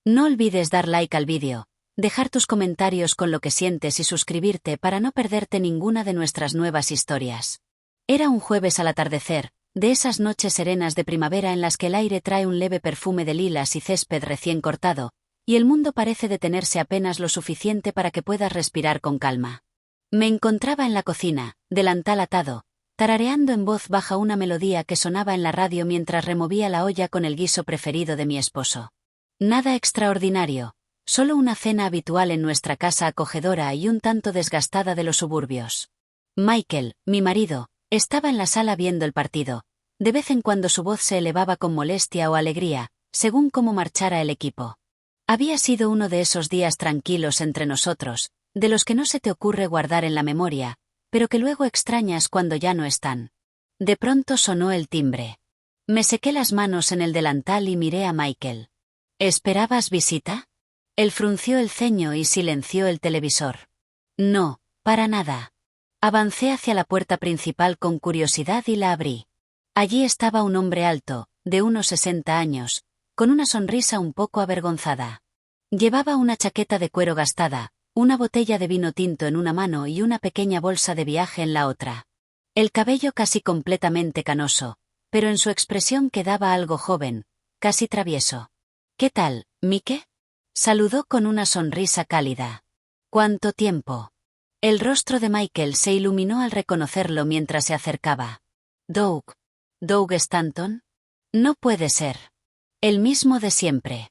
No olvides dar like al vídeo, dejar tus comentarios con lo que sientes y suscribirte para no perderte ninguna de nuestras nuevas historias. Era un jueves al atardecer, de esas noches serenas de primavera en las que el aire trae un leve perfume de lilas y césped recién cortado, y el mundo parece detenerse apenas lo suficiente para que puedas respirar con calma. Me encontraba en la cocina, delantal atado, tarareando en voz baja una melodía que sonaba en la radio mientras removía la olla con el guiso preferido de mi esposo. Nada extraordinario, solo una cena habitual en nuestra casa acogedora y un tanto desgastada de los suburbios. Michael, mi marido, estaba en la sala viendo el partido. De vez en cuando su voz se elevaba con molestia o alegría, según cómo marchara el equipo. Había sido uno de esos días tranquilos entre nosotros, de los que no se te ocurre guardar en la memoria, pero que luego extrañas cuando ya no están. De pronto sonó el timbre. Me sequé las manos en el delantal y miré a Michael. ¿Esperabas visita? Él frunció el ceño y silenció el televisor. No, para nada. Avancé hacia la puerta principal con curiosidad y la abrí. Allí estaba un hombre alto, de unos 60 años, con una sonrisa un poco avergonzada. Llevaba una chaqueta de cuero gastada, una botella de vino tinto en una mano y una pequeña bolsa de viaje en la otra. El cabello casi completamente canoso, pero en su expresión quedaba algo joven, casi travieso. ¿Qué tal, Mike? Saludó con una sonrisa cálida. ¿Cuánto tiempo? El rostro de Michael se iluminó al reconocerlo mientras se acercaba. Doug. ¿Doug Stanton? No puede ser. El mismo de siempre.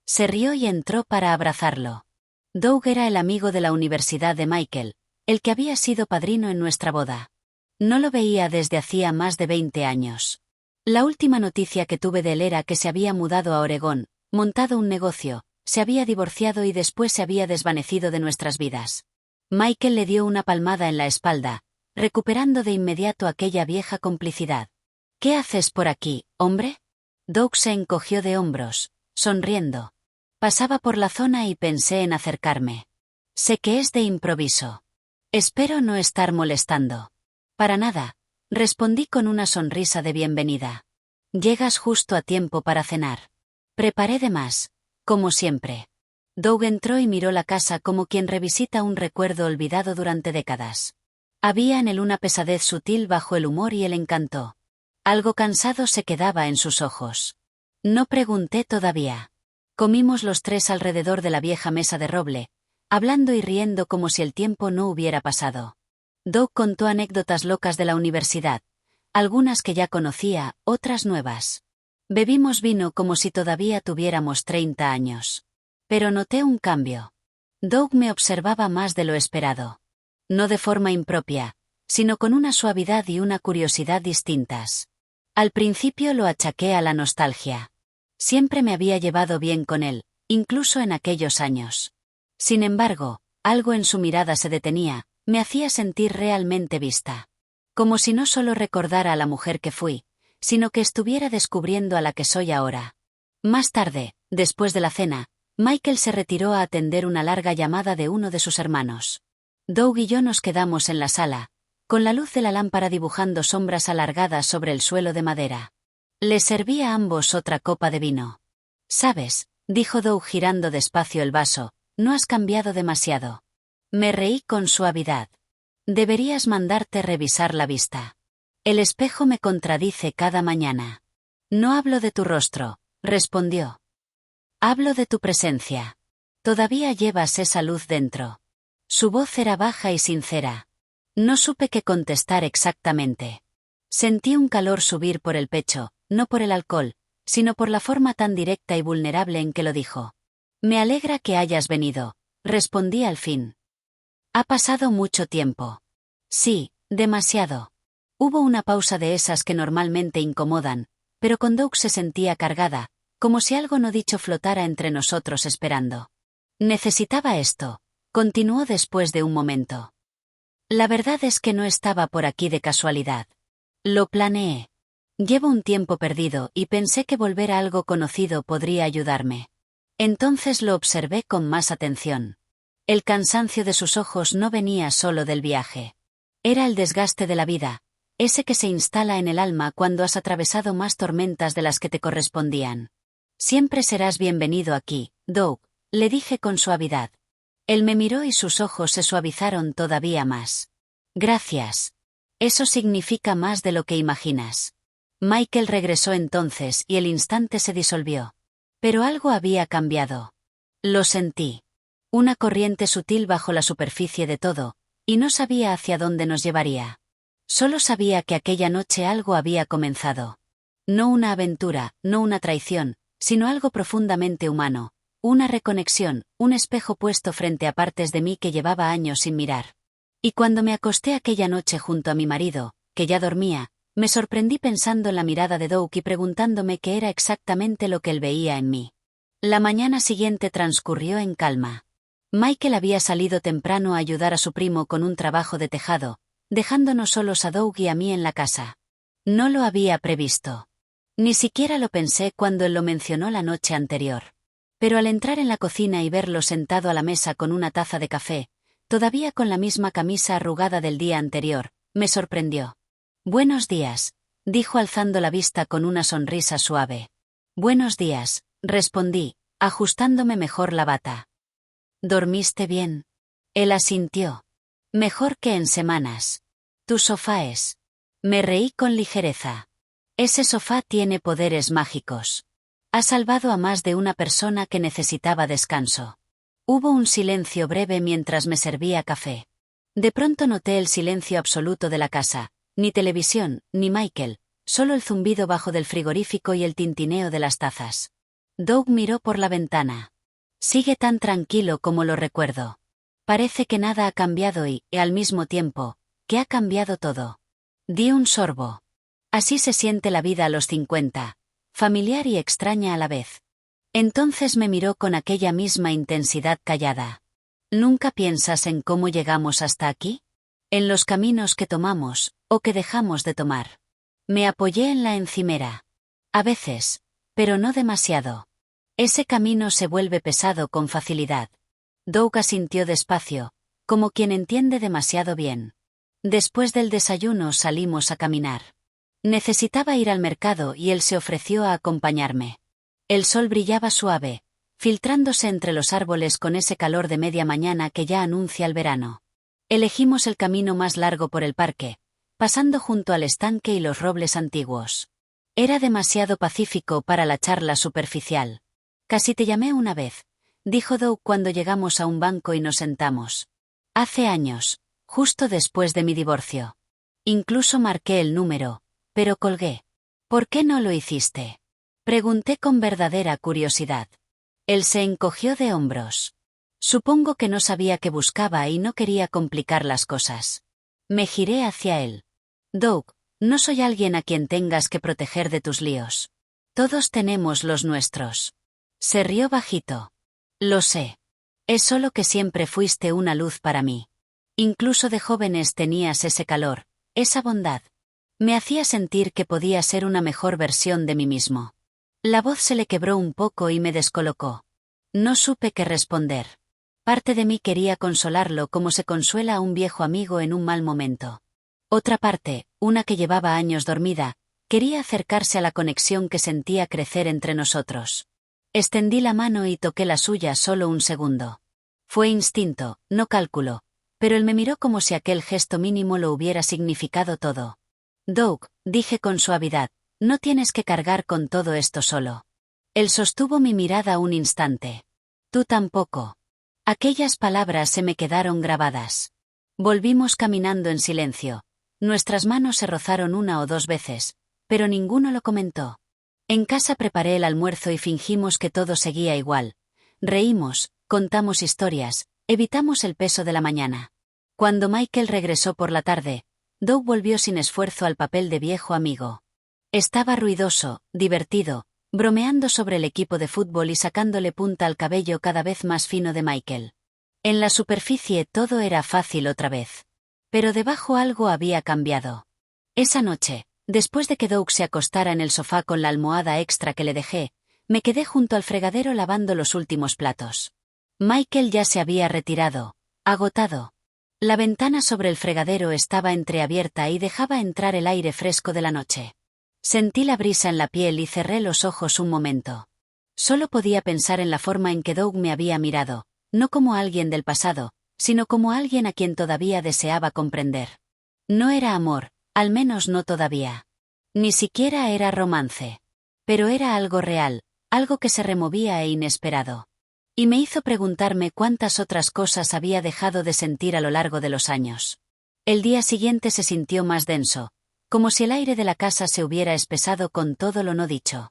Se rió y entró para abrazarlo. Doug era el amigo de la universidad de Michael, el que había sido padrino en nuestra boda. No lo veía desde hacía más de 20 años. La última noticia que tuve de él era que se había mudado a Oregón, montado un negocio, se había divorciado y después se había desvanecido de nuestras vidas. Michael le dio una palmada en la espalda, recuperando de inmediato aquella vieja complicidad. ¿Qué haces por aquí, hombre? Doug se encogió de hombros, sonriendo. Pasaba por la zona y pensé en acercarme. Sé que es de improviso. Espero no estar molestando. Para nada, respondí con una sonrisa de bienvenida. Llegas justo a tiempo para cenar. Preparé de más, como siempre. Doug entró y miró la casa como quien revisita un recuerdo olvidado durante décadas. Había en él una pesadez sutil bajo el humor y el encanto. Algo cansado se quedaba en sus ojos. No pregunté todavía. Comimos los tres alrededor de la vieja mesa de roble, hablando y riendo como si el tiempo no hubiera pasado. Doug contó anécdotas locas de la universidad, algunas que ya conocía, otras nuevas. Bebimos vino como si todavía tuviéramos 30 años. Pero noté un cambio. Doug me observaba más de lo esperado. No de forma impropia, sino con una suavidad y una curiosidad distintas. Al principio lo achaqué a la nostalgia. Siempre me había llevado bien con él, incluso en aquellos años. Sin embargo, algo en su mirada se detenía, me hacía sentir realmente vista. Como si no solo recordara a la mujer que fui, sino que estuviera descubriendo a la que soy ahora. Más tarde, después de la cena, Michael se retiró a atender una larga llamada de uno de sus hermanos. Doug y yo nos quedamos en la sala, con la luz de la lámpara dibujando sombras alargadas sobre el suelo de madera. Les serví a ambos otra copa de vino. «Sabes», dijo Doug girando despacio el vaso, «no has cambiado demasiado». Me reí con suavidad. «Deberías mandarte revisar la vista. El espejo me contradice cada mañana». «No hablo de tu rostro», respondió. «Hablo de tu presencia. Todavía llevas esa luz dentro». Su voz era baja y sincera. No supe qué contestar exactamente. Sentí un calor subir por el pecho, no por el alcohol, sino por la forma tan directa y vulnerable en que lo dijo. «Me alegra que hayas venido», respondí al fin. «Ha pasado mucho tiempo». «Sí, demasiado». Hubo una pausa de esas que normalmente incomodan, pero con Doug se sentía cargada, como si algo no dicho flotara entre nosotros esperando. «Necesitaba esto», continuó después de un momento. «La verdad es que no estaba por aquí de casualidad. Lo planeé. Llevo un tiempo perdido y pensé que volver a algo conocido podría ayudarme». Entonces lo observé con más atención. El cansancio de sus ojos no venía solo del viaje. Era el desgaste de la vida, ese que se instala en el alma cuando has atravesado más tormentas de las que te correspondían. Siempre serás bienvenido aquí, Doug, le dije con suavidad. Él me miró y sus ojos se suavizaron todavía más. Gracias. Eso significa más de lo que imaginas. Michael regresó entonces y el instante se disolvió. Pero algo había cambiado. Lo sentí. Una corriente sutil bajo la superficie de todo, y no sabía hacia dónde nos llevaría. Solo sabía que aquella noche algo había comenzado. No una aventura, no una traición, sino algo profundamente humano, una reconexión, un espejo puesto frente a partes de mí que llevaba años sin mirar. Y cuando me acosté aquella noche junto a mi marido, que ya dormía, me sorprendí pensando en la mirada de Doug y preguntándome qué era exactamente lo que él veía en mí. La mañana siguiente transcurrió en calma. Michael había salido temprano a ayudar a su primo con un trabajo de tejado, dejándonos solos a Doug y a mí en la casa. No lo había previsto. Ni siquiera lo pensé cuando él lo mencionó la noche anterior. Pero al entrar en la cocina y verlo sentado a la mesa con una taza de café, todavía con la misma camisa arrugada del día anterior, me sorprendió. «Buenos días», dijo alzando la vista con una sonrisa suave. «Buenos días», respondí, ajustándome mejor la bata. «¿Dormiste bien?» Él asintió. «Mejor que en semanas. Tu sofá es». Me reí con ligereza. «Ese sofá tiene poderes mágicos. Ha salvado a más de una persona que necesitaba descanso». Hubo un silencio breve mientras me servía café. De pronto noté el silencio absoluto de la casa. Ni televisión, ni Michael, solo el zumbido bajo del frigorífico y el tintineo de las tazas. Doug miró por la ventana. «Sigue tan tranquilo como lo recuerdo. Parece que nada ha cambiado y, al mismo tiempo, que ha cambiado todo». Di un sorbo. Así se siente la vida a los 50, familiar y extraña a la vez. Entonces me miró con aquella misma intensidad callada. «¿Nunca piensas en cómo llegamos hasta aquí? En los caminos que tomamos, o que dejamos de tomar». Me apoyé en la encimera. «A veces, pero no demasiado. Ese camino se vuelve pesado con facilidad». Doug asintió despacio, como quien entiende demasiado bien. Después del desayuno salimos a caminar. Necesitaba ir al mercado y él se ofreció a acompañarme. El sol brillaba suave, filtrándose entre los árboles con ese calor de media mañana que ya anuncia el verano. Elegimos el camino más largo por el parque, pasando junto al estanque y los robles antiguos. Era demasiado pacífico para la charla superficial. «Casi te llamé una vez», dijo Doug cuando llegamos a un banco y nos sentamos. «Hace años, justo después de mi divorcio. Incluso marqué el número, pero colgué». «¿Por qué no lo hiciste?», pregunté con verdadera curiosidad. Él se encogió de hombros. «Supongo que no sabía qué buscaba y no quería complicar las cosas». Me giré hacia él. «Doug, no soy alguien a quien tengas que proteger de tus líos. Todos tenemos los nuestros». Se rió bajito. «Lo sé. Es solo que siempre fuiste una luz para mí. Incluso de jóvenes tenías ese calor, esa bondad. Me hacía sentir que podía ser una mejor versión de mí mismo». La voz se le quebró un poco y me descolocó. No supe qué responder. Parte de mí quería consolarlo como se consuela a un viejo amigo en un mal momento. Otra parte, una que llevaba años dormida, quería acercarse a la conexión que sentía crecer entre nosotros. Extendí la mano y toqué la suya solo un segundo. Fue instinto, no cálculo, pero él me miró como si aquel gesto mínimo lo hubiera significado todo. «Doug», dije con suavidad, «no tienes que cargar con todo esto solo». Él sostuvo mi mirada un instante. «Tú tampoco». Aquellas palabras se me quedaron grabadas. Volvimos caminando en silencio. Nuestras manos se rozaron una o dos veces, pero ninguno lo comentó. En casa preparé el almuerzo y fingimos que todo seguía igual. Reímos, contamos historias, evitamos el peso de la mañana. Cuando Michael regresó por la tarde, Doug volvió sin esfuerzo al papel de viejo amigo. Estaba ruidoso, divertido, bromeando sobre el equipo de fútbol y sacándole punta al cabello cada vez más fino de Michael. En la superficie todo era fácil otra vez. Pero debajo algo había cambiado. Esa noche, después de que Doug se acostara en el sofá con la almohada extra que le dejé, me quedé junto al fregadero lavando los últimos platos. Michael ya se había retirado, agotado. La ventana sobre el fregadero estaba entreabierta y dejaba entrar el aire fresco de la noche. Sentí la brisa en la piel y cerré los ojos un momento. Solo podía pensar en la forma en que Doug me había mirado, no como alguien del pasado, sino como alguien a quien todavía deseaba comprender. No era amor, al menos no todavía. Ni siquiera era romance. Pero era algo real, algo que se removía e inesperado. Y me hizo preguntarme cuántas otras cosas había dejado de sentir a lo largo de los años. El día siguiente se sintió más denso, como si el aire de la casa se hubiera espesado con todo lo no dicho.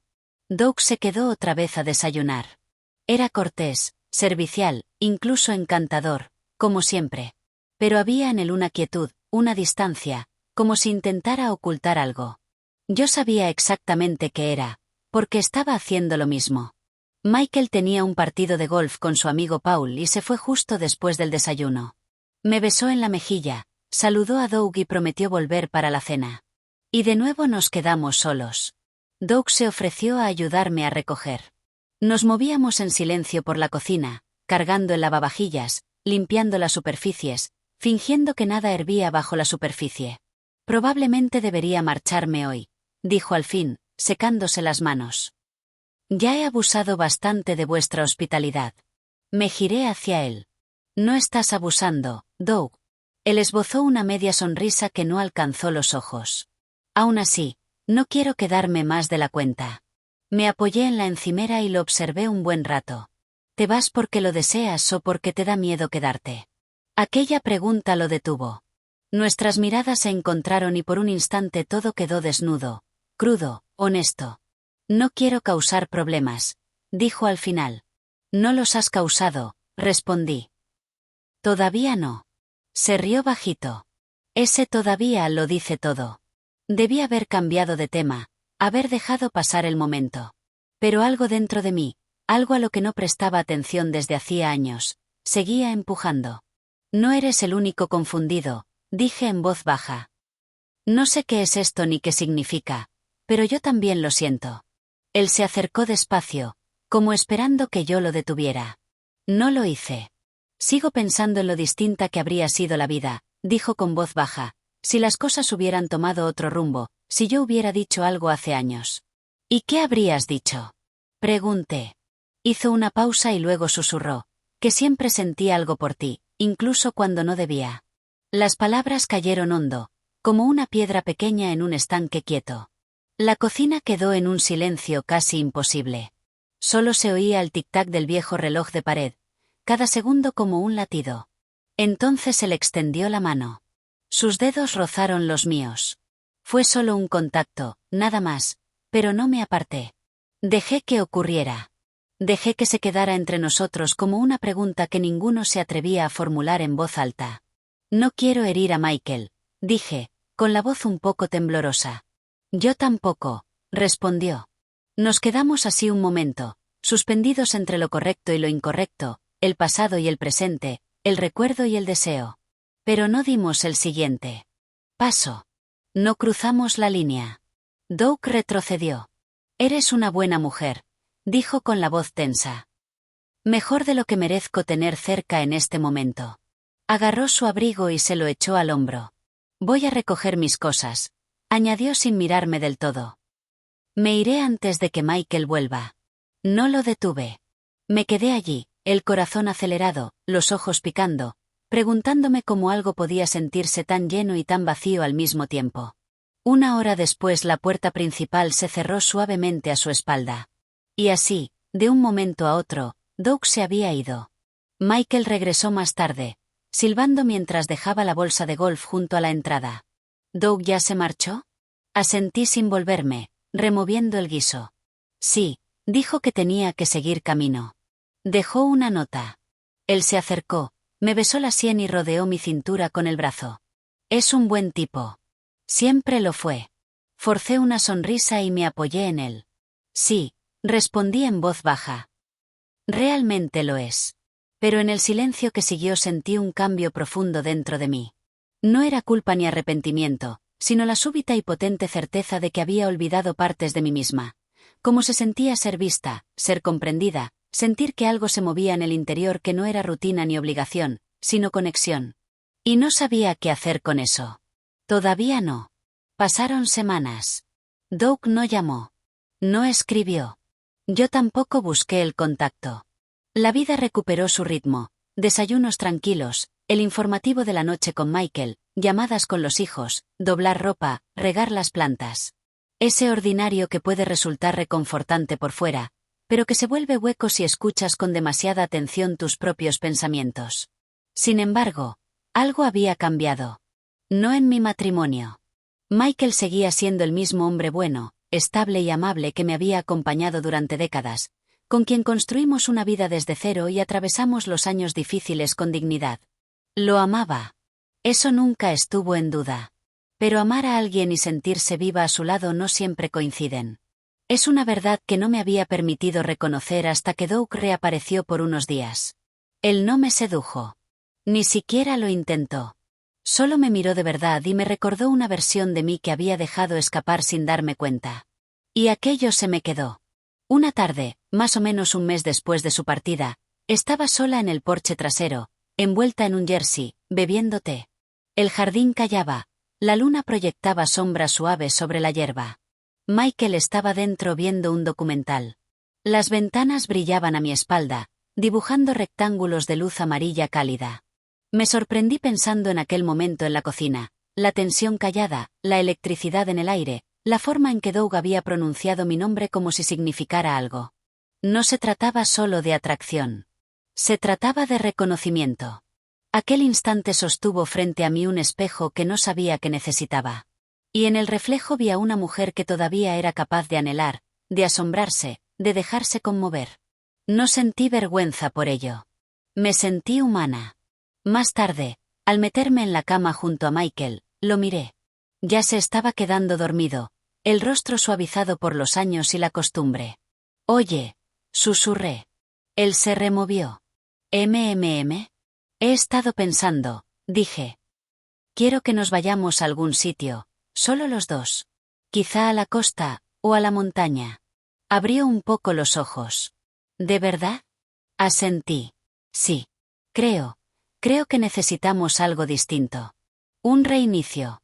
Doug se quedó otra vez a desayunar. Era cortés, servicial, incluso encantador, como siempre. Pero había en él una quietud, una distancia, como si intentara ocultar algo. Yo sabía exactamente qué era, porque estaba haciendo lo mismo. Michael tenía un partido de golf con su amigo Paul y se fue justo después del desayuno. Me besó en la mejilla, saludó a Doug y prometió volver para la cena. Y de nuevo nos quedamos solos. Doug se ofreció a ayudarme a recoger. Nos movíamos en silencio por la cocina, cargando el lavavajillas, limpiando las superficies, fingiendo que nada hervía bajo la superficie. Probablemente debería marcharme hoy, dijo al fin, secándose las manos. Ya he abusado bastante de vuestra hospitalidad. Me giré hacia él. No estás abusando, Doug. Él esbozó una media sonrisa que no alcanzó los ojos. Aún así, no quiero quedarme más de la cuenta. Me apoyé en la encimera y lo observé un buen rato. ¿Te vas porque lo deseas o porque te da miedo quedarte? Aquella pregunta lo detuvo. Nuestras miradas se encontraron y por un instante todo quedó desnudo, crudo, honesto. No quiero causar problemas, dijo al final. No los has causado, respondí. Todavía no. Se rió bajito. Ese todavía lo dice todo. Debí haber cambiado de tema, haber dejado pasar el momento. Pero algo dentro de mí, algo a lo que no prestaba atención desde hacía años, seguía empujando. No eres el único confundido, dije en voz baja. No sé qué es esto ni qué significa, pero yo también lo siento. Él se acercó despacio, como esperando que yo lo detuviera. No lo hice. Sigo pensando en lo distinta que habría sido la vida, dijo con voz baja, si las cosas hubieran tomado otro rumbo, si yo hubiera dicho algo hace años. ¿Y qué habrías dicho? Pregunté. Hizo una pausa y luego susurró, que siempre sentí algo por ti, incluso cuando no debía. Las palabras cayeron hondo, como una piedra pequeña en un estanque quieto. La cocina quedó en un silencio casi imposible. Solo se oía el tic-tac del viejo reloj de pared, cada segundo como un latido. Entonces él extendió la mano. Sus dedos rozaron los míos. Fue solo un contacto, nada más, pero no me aparté. Dejé que ocurriera. Dejé que se quedara entre nosotros como una pregunta que ninguno se atrevía a formular en voz alta. No quiero herir a Michael, dije, con la voz un poco temblorosa. Yo tampoco, respondió. Nos quedamos así un momento, suspendidos entre lo correcto y lo incorrecto, el pasado y el presente, el recuerdo y el deseo. Pero no dimos el siguiente paso. No cruzamos la línea. Doug retrocedió. Eres una buena mujer, dijo con la voz tensa. Mejor de lo que merezco tener cerca en este momento. Agarró su abrigo y se lo echó al hombro. Voy a recoger mis cosas, añadió sin mirarme del todo. Me iré antes de que Michael vuelva. No lo detuve. Me quedé allí, el corazón acelerado, los ojos picando, preguntándome cómo algo podía sentirse tan lleno y tan vacío al mismo tiempo. Una hora después la puerta principal se cerró suavemente a su espalda. Y así, de un momento a otro, Doug se había ido. Michael regresó más tarde, silbando mientras dejaba la bolsa de golf junto a la entrada. ¿Doug ya se marchó? Asentí sin volverme, removiendo el guiso. Sí, dijo que tenía que seguir camino. Dejó una nota. Él se acercó, me besó la sien y rodeó mi cintura con el brazo. Es un buen tipo. Siempre lo fue. Forcé una sonrisa y me apoyé en él. Sí, respondí en voz baja. Realmente lo es. Pero en el silencio que siguió sentí un cambio profundo dentro de mí. No era culpa ni arrepentimiento, sino la súbita y potente certeza de que había olvidado partes de mí misma. Cómo se sentía ser vista, ser comprendida, sentir que algo se movía en el interior que no era rutina ni obligación, sino conexión. Y no sabía qué hacer con eso. Todavía no. Pasaron semanas. Doug no llamó. No escribió. Yo tampoco busqué el contacto. La vida recuperó su ritmo, desayunos tranquilos, el informativo de la noche con Michael, llamadas con los hijos, doblar ropa, regar las plantas. Ese ordinario que puede resultar reconfortante por fuera, pero que se vuelve hueco si escuchas con demasiada atención tus propios pensamientos. Sin embargo, algo había cambiado. No en mi matrimonio. Michael seguía siendo el mismo hombre bueno, estable y amable que me había acompañado durante décadas, con quien construimos una vida desde cero y atravesamos los años difíciles con dignidad. Lo amaba. Eso nunca estuvo en duda. Pero amar a alguien y sentirse viva a su lado no siempre coinciden. Es una verdad que no me había permitido reconocer hasta que Doug reapareció por unos días. Él no me sedujo. Ni siquiera lo intentó. Solo me miró de verdad y me recordó una versión de mí que había dejado escapar sin darme cuenta. Y aquello se me quedó. Una tarde, más o menos un mes después de su partida, estaba sola en el porche trasero, envuelta en un jersey, bebiendo té. El jardín callaba, la luna proyectaba sombras suaves sobre la hierba. Michael estaba dentro viendo un documental. Las ventanas brillaban a mi espalda, dibujando rectángulos de luz amarilla cálida. Me sorprendí pensando en aquel momento en la cocina, la tensión callada, la electricidad en el aire, la forma en que Doug había pronunciado mi nombre como si significara algo. No se trataba solo de atracción. Se trataba de reconocimiento. Aquel instante sostuvo frente a mí un espejo que no sabía que necesitaba. Y en el reflejo vi a una mujer que todavía era capaz de anhelar, de asombrarse, de dejarse conmover. No sentí vergüenza por ello. Me sentí humana. Más tarde, al meterme en la cama junto a Michael, lo miré. Ya se estaba quedando dormido, el rostro suavizado por los años y la costumbre. Oye, susurré. Él se removió. He estado pensando, dije. Quiero que nos vayamos a algún sitio, solo los dos. Quizá a la costa, o a la montaña. Abrió un poco los ojos. ¿De verdad? Asentí. Sí. Creo que necesitamos algo distinto. Un reinicio.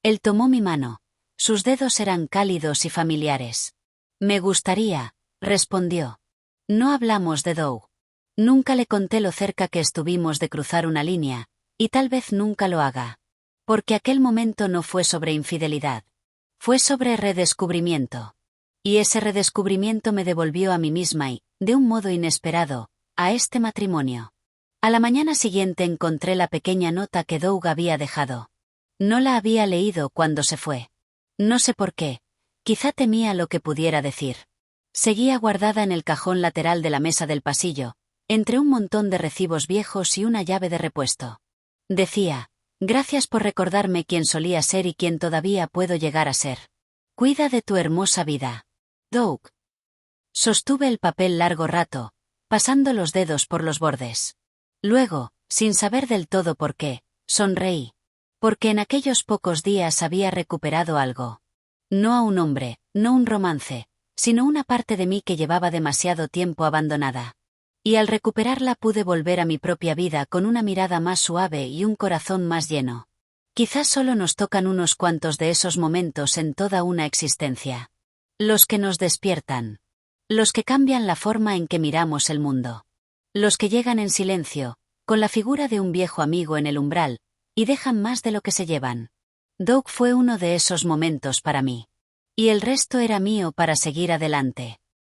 Él tomó mi mano. Sus dedos eran cálidos y familiares. Me gustaría, respondió. No hablamos de Doug. Nunca le conté lo cerca que estuvimos de cruzar una línea, y tal vez nunca lo haga. Porque aquel momento no fue sobre infidelidad. Fue sobre redescubrimiento. Y ese redescubrimiento me devolvió a mí misma y, de un modo inesperado, a este matrimonio. A la mañana siguiente encontré la pequeña nota que Doug había dejado. No la había leído cuando se fue. No sé por qué, quizá temía lo que pudiera decir. Seguía guardada en el cajón lateral de la mesa del pasillo, entre un montón de recibos viejos y una llave de repuesto. Decía, gracias por recordarme quién solía ser y quién todavía puedo llegar a ser. Cuida de tu hermosa vida. Doug. Sostuve el papel largo rato, pasando los dedos por los bordes. Luego, sin saber del todo por qué, sonreí. Porque en aquellos pocos días había recuperado algo. No a un hombre, no un romance, sino una parte de mí que llevaba demasiado tiempo abandonada. Y al recuperarla pude volver a mi propia vida con una mirada más suave y un corazón más lleno. Quizás solo nos tocan unos cuantos de esos momentos en toda una existencia. Los que nos despiertan. Los que cambian la forma en que miramos el mundo. Los que llegan en silencio, con la figura de un viejo amigo en el umbral, y dejan más de lo que se llevan. Doug fue uno de esos momentos para mí. Y el resto era mío para seguir adelante.